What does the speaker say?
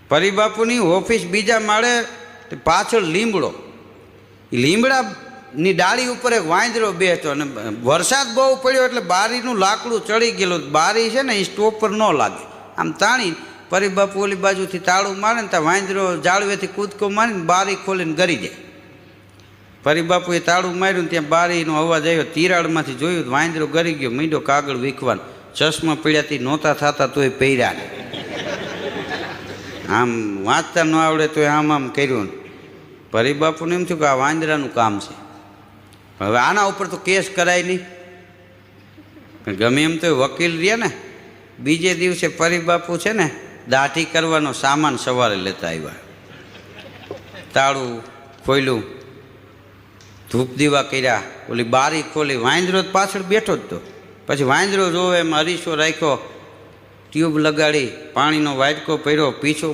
પરિબાપુની office બીજા માળે, પાછળ લીમડો. લીમડાની ડાળી ઉપર એક વાંદરો બેસતો અને વરસાદ બહુ પડ્યો એટલે બારીનું લાકડું ચડી ગયેલું. બારી છે ને એ સ્ટોપ પર ન લાગે. આમ તાણી પરિબાપુ ઓલી બાજુથી તાળું મારે ને ત્યાં વાંદરો જાળવેથી કૂદકો મારીને બારી ખોલીને ગરી જાય. પરિબાપુએ તાળું માર્યું ને ત્યાં બારીનો અવાજ આવ્યો. તિરાડમાંથી જોયું વાંદરો ગરી ગયો. મીંડો કાગળ વીખવાનું. ચશ્મા પીડ્યાથી નહોતા થતા તોય પહેર્યા. આમ વાંચતા ન આવડે તો આમ કર્યું. પરિબાપુને એમ થયું કે આ વાંદરાનું કામ છે, હવે આના ઉપર તો કેસ કરાય નહીં. ગમે એમ તો વકીલ રહ્યા ને. બીજે દિવસે પરિબાપુ છે ને દાઢી કરવાનો સામાન સવારે લેતા આવ્યા. તાળું ખોલ્યું, ધૂપ દીવા કર્યા, ઓલી બારી ખોલી. વાંદરો પાછળ બેઠો જ તો. પછી વાંદરો જોવે એમ અરીસો રાખ્યો, ટ્યુબ લગાડી, પાણીનો વાટકો પહેર્યો, પીછો